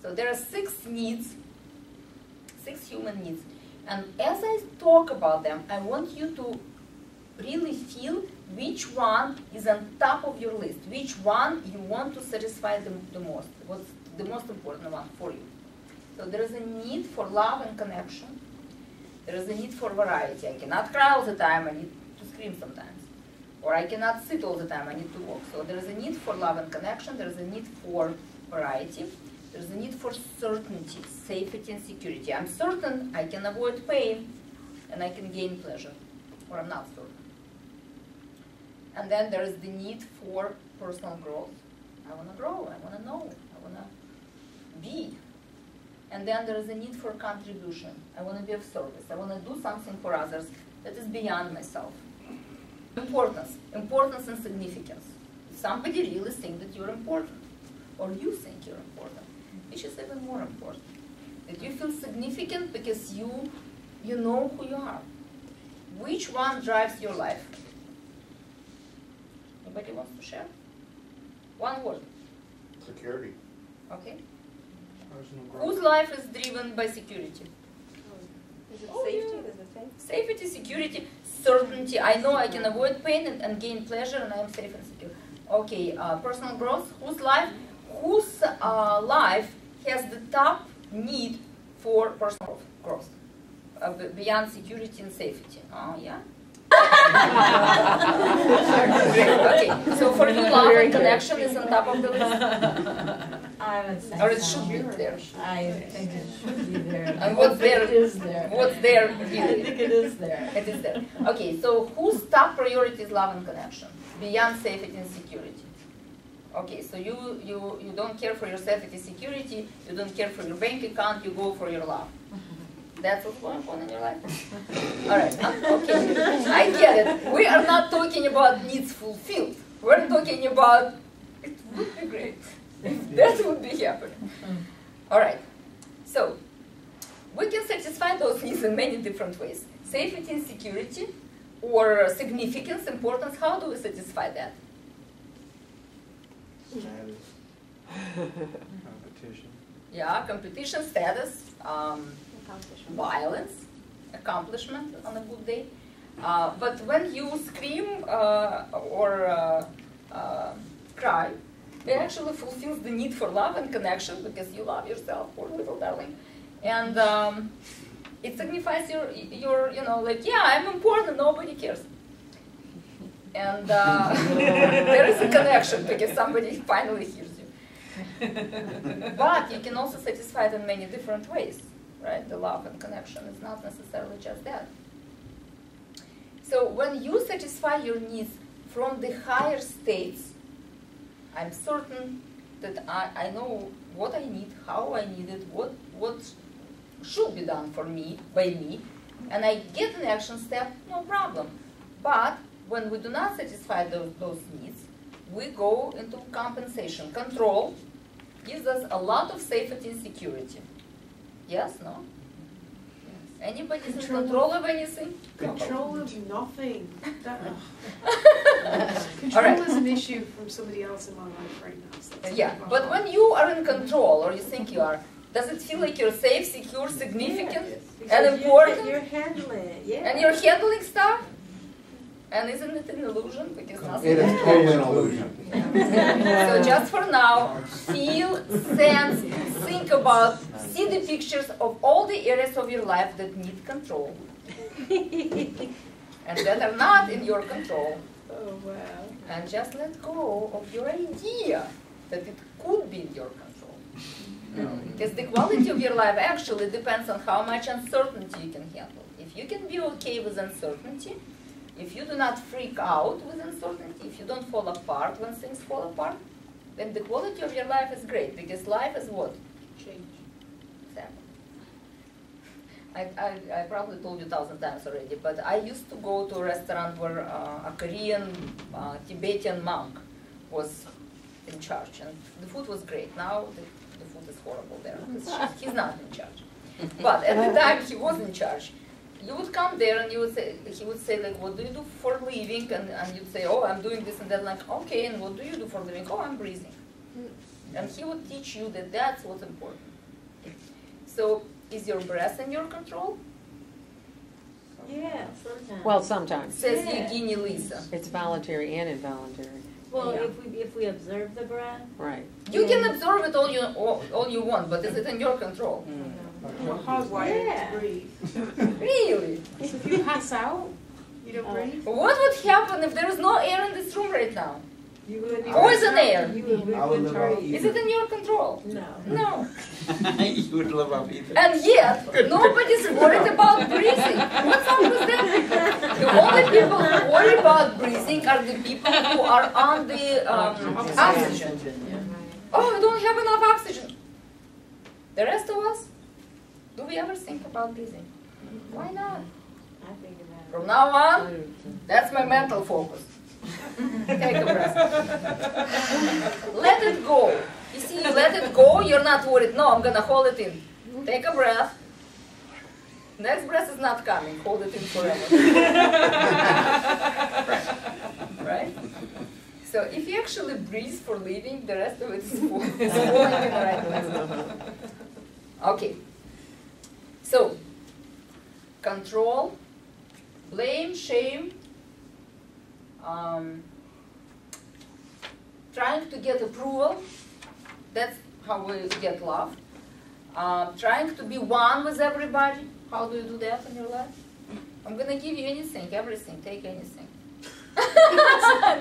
So there are 6 needs, 6 human needs. And as I talk about them, I want you to really feel which one is on top of your list, which one you want to satisfy the most, what's the most important one for you. So there is a need for love and connection. There is a need for variety. I cannot cry all the time, I need to scream sometimes. Or I cannot sit all the time, I need to walk. So there is a need for love and connection, there is a need for variety, there is a need for certainty, safety and security. I'm certain I can avoid pain and I can gain pleasure, or I'm not certain. And then there is the need for personal growth. I want to grow, I want to know, I want to be. And then there is a need for contribution. I want to be of service. I want to do something for others that is beyond myself. Importance. Importance and significance. Somebody really thinks that you're important, or you think you're important, which is even more important. That you feel significant because you know who you are. Which one drives your life? Anybody wants to share? One word. Security. Okay. Personal growth. Whose life is driven by security? Is it safety? Is it safe? Safety, security, certainty. I know I can avoid pain and gain pleasure, and I am safe and secure. Okay, personal growth. Whose life has the top need for personal growth beyond security and safety? Oh, yeah. Okay, so for you, love and connection is on top of the list. I would say Or it so. should be there. I think it should be there. And what's there? It is there. What's there? I think it is there. It is there. Okay, so whose top priority is love and connection beyond safety and security? Okay, so you don't care for your safety, security. You don't care for your bank account. You go for your love. That's what's going on in your life. All right. Okay, I get it. We are not talking about needs fulfilled. We're talking about it would be great if that would be happening. All right. So we can satisfy those needs in many different ways. Safety and security, or significance, importance. How do we satisfy that? Status. Competition. Yeah, competition, status, Accomplishment. violence, accomplishment on a good day. But when you scream or cry, it actually fulfills the need for love and connection because you love yourself, poor little darling. And it signifies your like, yeah, I'm important, nobody cares. And there is a connection because somebody finally hears you. But you can also satisfy it in many different ways, right? The love and connection is not necessarily just that. So when you satisfy your needs from the higher states, I'm certain that I know what I need, how I need it, what should be done for me, by me, and I get an action step, no problem. But when we do not satisfy those needs, we go into compensation. Control gives us a lot of safety and security. Yes, no? Anybody is in control of anything? Control of nothing. All Control right. is an issue from somebody else in my life right now. So that's Yeah, not a but problem. when you are in control, or you think you are, does it feel like you're safe, secure, significant, and important? You're handling it, yeah. And you're handling stuff? And isn't it an illusion? Because nothing It is totally an illusion. So just for now, feel, sense, think about, see the pictures of all the areas of your life that need control and that are not in your control. Oh, wow. And just let go of your idea that it could be in your control. Because the quality of your life actually depends on how much uncertainty you can handle. If you can be okay with uncertainty, if you do not freak out with uncertainty, if you don't fall apart when things fall apart, then the quality of your life is great, because life is what? Change. Exactly. I probably told you 1,000 times already, but I used to go to a restaurant where a Korean Tibetan monk was in charge, and the food was great. Now the food is horrible there, because he's not in charge. But at the time he was in charge. You would come there and he would say like, what do you do for a living? And you'd say, oh, I'm doing this and that. Like, okay, and what do you do for a living? Oh, I'm breathing. And he would teach you that that's what's important. So, is your breath in your control? Yeah, sometimes. Well, sometimes. Says Yeah. Eugenie Lisa. It's voluntary and involuntary. Well, Yeah. if we observe the breath, Right. You can absorb it all you want, but is it in your control? We're hardwired Yeah. to breathe. Really? So if you pass out, you don't breathe. What would happen if there is no air in this room right now? you would Poison air. You would I would live off Is it in your control? No. No. You would live off ether. And yet, nobody's worried about breathing. What's up with that? The only people who worry about breathing are the people who are on the oxygen. Oh, I don't have enough oxygen. The rest of us, do we ever think about breathing? Why not? I think about it. From now on, that's my mental focus. Take a breath. Let it go. You see, you let it go, you're not worried. No, I'm gonna hold it in. Take a breath. Next breath is not coming. Hold it in forever. Right? So if you actually breathe for living, the rest of it is falling in the right place. Okay. So, control, blame, shame, trying to get approval, that's how we get love. Trying to be one with everybody, how do you do that in your life? I'm going to give you anything, everything, take anything.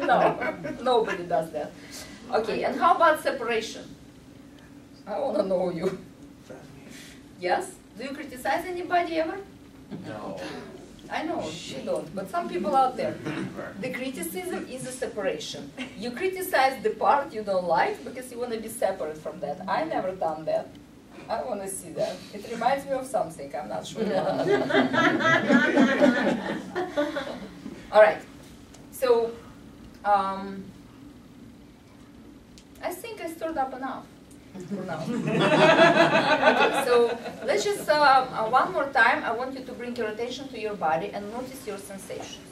No, nobody does that. Okay, and how about separation? I want to know you. Yes? Do you criticize anybody ever? No. I know, you don't, but some people out there. The criticism is a separation. You criticize the part you don't like because you want to be separate from that. I never done that. I want to see that. It reminds me of something, I'm not sure. All right. So, I think I stirred up enough for now. Okay, so let's just, one more time, I want you to bring your attention to your body and notice your sensations.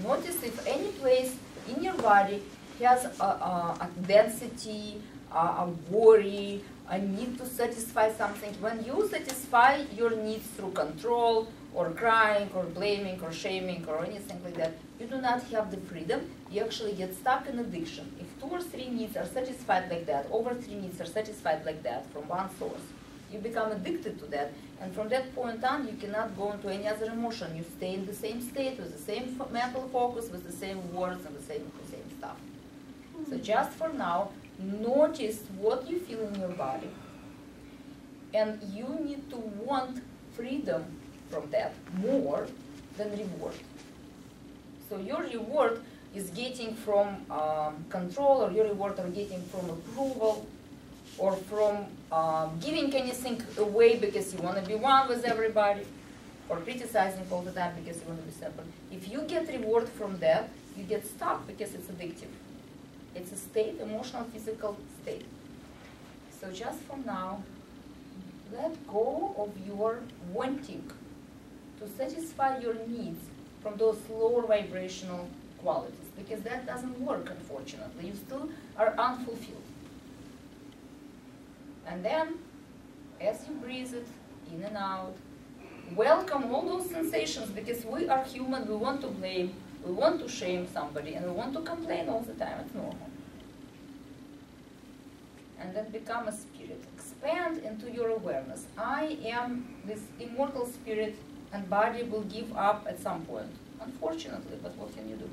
Notice if any place in your body has a density, a worry, a need to satisfy something. When you satisfy your needs through control, or crying, or blaming, or shaming, or anything like that, you do not have the freedom. You actually get stuck in addiction. If 2 or 3 needs are satisfied like that, over 3 needs are satisfied like that from one source, you become addicted to that. And from that point on, you cannot go into any other emotion. You stay in the same state with the same mental focus, with the same words and the same stuff. So just for now, notice what you feel in your body. And you need to want freedom from that more than reward. So your reward is getting from control, or your reward are getting from approval, or from giving anything away because you want to be one with everybody, or criticizing all the time because you want to be separate. If you get reward from that, you get stuck because it's addictive. It's a state, emotional, physical state. So just for now, let go of your wanting to satisfy your needs from those lower vibrational qualities, because that doesn't work, unfortunately. You still are unfulfilled. And then, as you breathe it in and out, welcome all those sensations, because we are human, we want to blame, we want to shame somebody, and we want to complain all the time. It's normal. And then become a spirit. Expand into your awareness. I am this immortal spirit, and body will give up at some point. Unfortunately, but what can you do?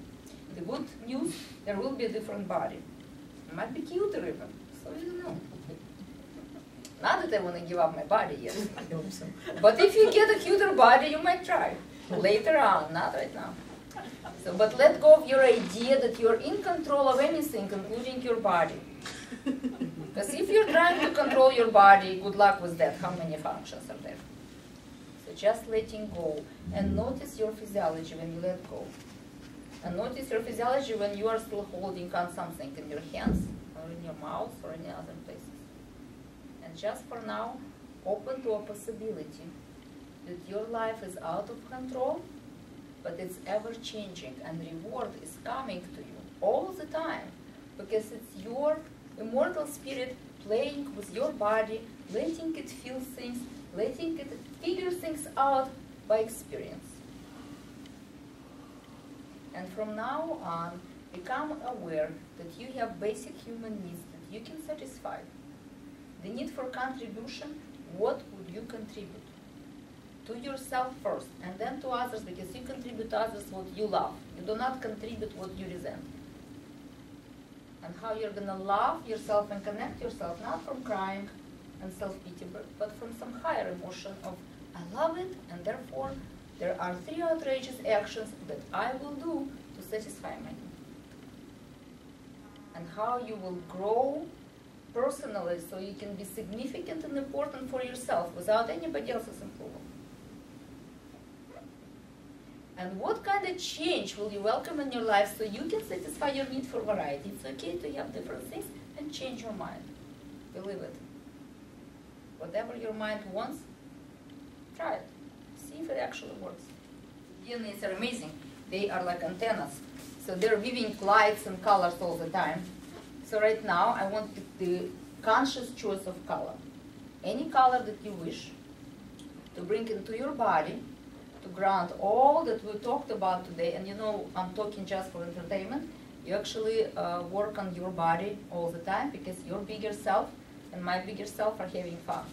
The good news, there will be a different body. It might be cuter even, so you don't know. Not that I want to give up my body yet. But if you get a cuter body, you might try. Later on, not right now. So, but let go of your idea that you're in control of anything, including your body. Because if you're trying to control your body, good luck with that. How many functions are there? So just letting go. And notice your physiology when you let go. And notice your physiology when you are still holding on something in your hands, or in your mouth, or any other places. And just for now, open to a possibility that your life is out of control, but it's ever changing, and reward is coming to you all the time, because it's your immortal spirit playing with your body, letting it feel things, letting it figure things out by experience. And from now on, become aware that you have basic human needs that you can satisfy. The need for contribution, what would you contribute? To yourself first, and then to others, because you contribute to others what you love. You do not contribute what you resent. And how you're going to love yourself and connect yourself, not from crying and self-pity, but from some higher emotion of, I love it, and therefore there are 3 outrageous actions that I will do to satisfy my need. And how you will grow personally so you can be significant and important for yourself without anybody else's approval. And what kind of change will you welcome in your life so you can satisfy your need for variety? It's okay to have different things and change your mind. Believe it. Whatever your mind wants, try it. See if it actually works. DNAs are amazing. They are like antennas. So they're weaving lights and colors all the time. So right now, I want the conscious choice of color. Any color that you wish to bring into your body, to ground all that we talked about today. And you know, I'm talking just for entertainment. You actually work on your body all the time because your bigger self and my bigger self are having fun.